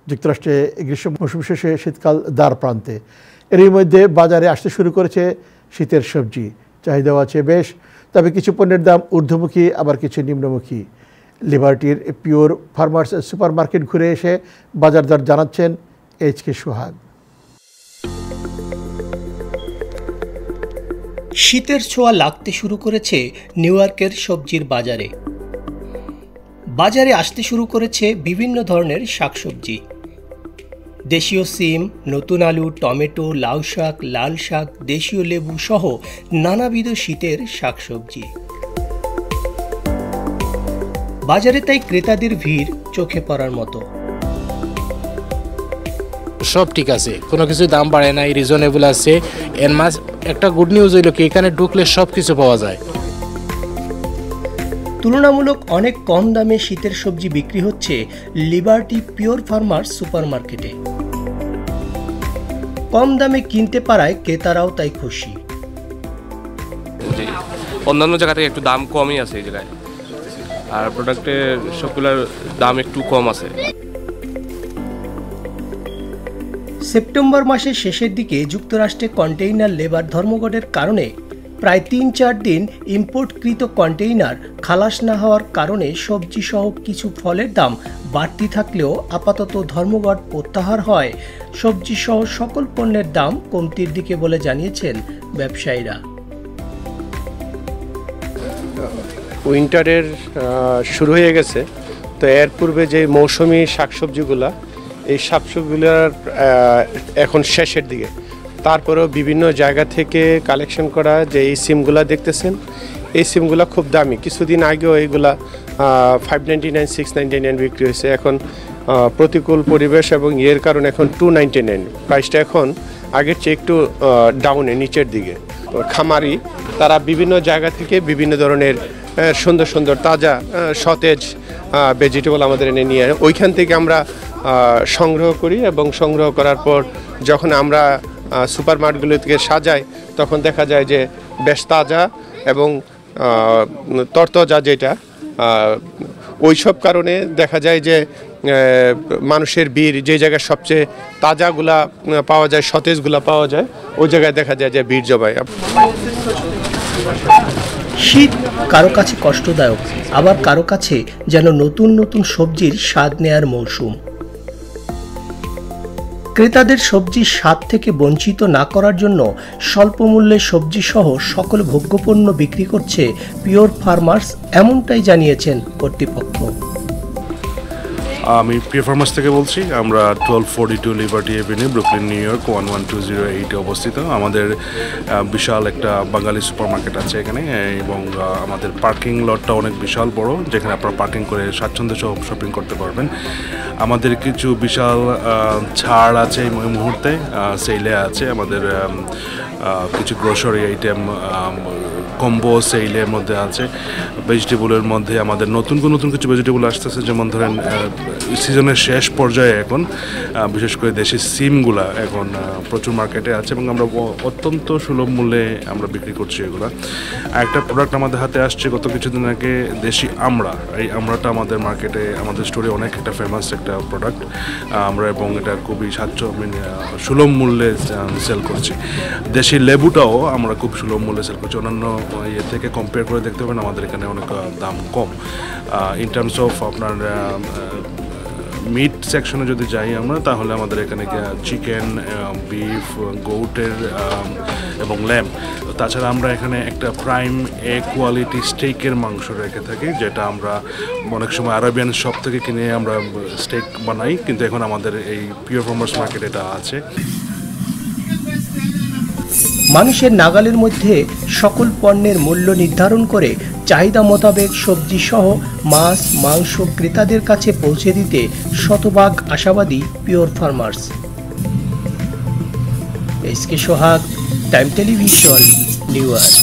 যুক্তরাষ্ট্রে গ্রীষ্ম মৌসুম শেষে শীতকাল দ্বার প্রান্তে। এরই মধ্যে বাজারে আসতে শুরু করেছে শীতের সবজি। চাহিদাও আছে বেশ, তবে কিছু পণ্যের দাম ঊর্ধ্বমুখী, আবার কিছু নিম্নমুখী। লিবার্টির পিওর ফার্মার্স সুপার মার্কেট ঘুরে এসে বাজার দর জানাচ্ছেন এইচ.কে. সোহাগ। শীতের ছোঁয়া লাগতে শুরু করেছে নিউ ইয়র্কের সবজির বাজারে। বাজারে আসতে শুরু করেছে বিভিন্ন ধরনের শাকসবজি। দেশীয় সিম, নতুন আলু, টমেটো, লাউ শাক, লাল শাক, দেশীয় লেবু সহ নানাবিধ শীতের শাকসবজি। বাজারে তাই ক্রেতাদের ভিড় চোখে পড়ার মতো। সব ঠিক আছে, কোনো কিছু দাম বাড়ে নাই, রিজনেবল আছে। এর মাস একটা গুড নিউজ হইল কি এখানে ঢুকলে সব কিছু পাওয়া যায়। তুলনামূলক অনেক কম দামে শীতের সবজি বিক্রি হচ্ছে লিবার্টি পিওর ফার্মার্স সুপার মার্কেটে। কম দামে কিনতে পারায় ক্রেতারাও তাই খুশি। অন্যান্য জায়গা থেকে একটু দাম কমই আছে এই জায়গায়, আর প্রোডাক্টের সবগুলোর দাম একটু কম আছে। সেপ্টেম্বর মাসের শেষের দিকে যুক্তরাষ্ট্রে কন্টেইনার লেবার ধর্মঘটের কারণে প্রায় ৩-৪ দিন ইম্পোর্টকৃত কন্টেইনার খালাস না হওয়ার কারণে সবজি সহ কিছু ফলের দাম বাড়তি থাকলেও আপাতত ধর্মঘট প্রত্যাহার হয় সবজি সহ সকল পণ্যের দাম কমতির দিকে বলে জানিয়েছেন ব্যবসায়ীরা। উইন্টারের শুরু হয়ে গেছে, তো এর পূর্বে যে মৌসুমি শাকসবজিগুলা, এই শাকসবজিগুলোর এখন শেষের দিকে। তারপরেও বিভিন্ন জায়গা থেকে কালেকশন করা যে এই সিমগুলা দেখতেছেন, এই সিমগুলা খুব দামি। কিছুদিন আগেও এইগুলা $5.99, $6.99 বিক্রি হয়েছে। এখন প্রতিকূল পরিবেশ এবং এর কারণে এখন $2.99 প্রাইসটা এখন আগের চেয়ে একটু ডাউনে, নিচের দিকে। খামারি তারা বিভিন্ন জায়গা থেকে বিভিন্ন ধরনের সুন্দর সুন্দর তাজা সতেজ ভেজিটেবল আমাদের এনে নিয়ে ওইখান থেকে আমরা সংগ্রহ করি, এবং সংগ্রহ করার পর যখন আমরা সুপার মার্কেটগুলো থেকে সাজাই তখন দেখা যায় যে বেশ তাজা এবং তরতাজা, যেটা ওইসব কারণে দেখা যায় যে মানুষের ভিড় যে জায়গায় সবচেয়ে তাজাগুলা পাওয়া যায়, সতেজগুলা পাওয়া যায়, ওই জায়গায় দেখা যায় যে ভিড় জমায়। শীত কারো কাছে কষ্টদায়ক, আবার কারো কাছে যেন নতুন নতুন সবজির স্বাদ নেয়ার মৌসুম। ক্রেতাদের সবজির স্বাদ থেকে বঞ্চিত না করার জন্য স্বল্প মূল্যে সবজি সহ সকল ভোগ্যপণ্য বিক্রি করছে পিওর ফার্মার্স, এমনটাই জানিয়েছেন কর্তৃপক্ষ। আমি পিওর ফার্মার্স থেকে বলছি। আমরা 1242 liberty Avenue, Brooklyn, new York 11208 অবস্থিত। আমাদের বিশাল একটা বাঙালি সুপার মার্কেট আছে এখানে, এবং আমাদের পার্কিং লটটা অনেক বিশাল বড়, যেখানে আপনারা পার্কিং করে স্বাচ্ছন্দ্য সহ শপিং করতে পারবেন। আমাদের কিছু বিশাল ছাড় আছে এই মুহূর্তে, সেলে আছে। আমাদের কিছু গ্রোসারি আইটেম কম্বো সেলের মধ্যে আছে। ভেজিটেবলের মধ্যে আমাদের নতুন কিছু ভেজিটেবল আসতেছে, যেমন ধরেন সিজনের শেষ পর্যায়ে এখন বিশেষ করে দেশি সিমগুলা এখন প্রচুর মার্কেটে আছে, এবং আমরা অত্যন্ত সুলভ মূল্যে আমরা বিক্রি করছি এগুলো। একটা প্রোডাক্ট আমাদের হাতে আসছে গত কিছুদিন আগে, দেশি আমড়া। এই আমড়াটা আমাদের মার্কেটে, আমাদের স্টোরে অনেক একটা ফেমাস একটা প্রোডাক্ট আমরা, এবং এটা খুবই সুলভ মূল্যে সেল করছি। দেশি লেবুটাও আমরা খুব সুলভ মূল্যে সেল করছি। অন্যান্য ইয়ে থেকে কম্পেয়ার করে দেখতে পাবেন আমাদের এখানে অনেক দাম কম। ইন টার্মস অফ আপনার মিট সেকশনে যদি যাই আমরা, তাহলে আমাদের এখানে চিকেন, বিফ, গোটের এবং ল্যাম্প। তাছাড়া আমরা এখানে একটা প্রাইম এ কোয়ালিটি স্টেকের মাংস রেখে থাকি, যেটা আমরা অনেক সময় আরাবিয়ান শপ থেকে কিনে আমরা স্টেক বানাই, কিন্তু এখন আমাদের এই পিওর ফার্মার্স মার্কেট এটা আছে। মানুষের নাগালের মধ্যে সকল পণ্যের মূল্য নির্ধারণ করে চাহিদা মোতাবেক সবজি সহ মাছ, মাংস ক্রেতাদের কাছে পৌঁছে দিতে শতভাগ আশাবাদী পিওর ফার্মার্স। এইচ.কে. সোহাগ, টাইম টেলিভিশন, নিউ ইয়র্ক।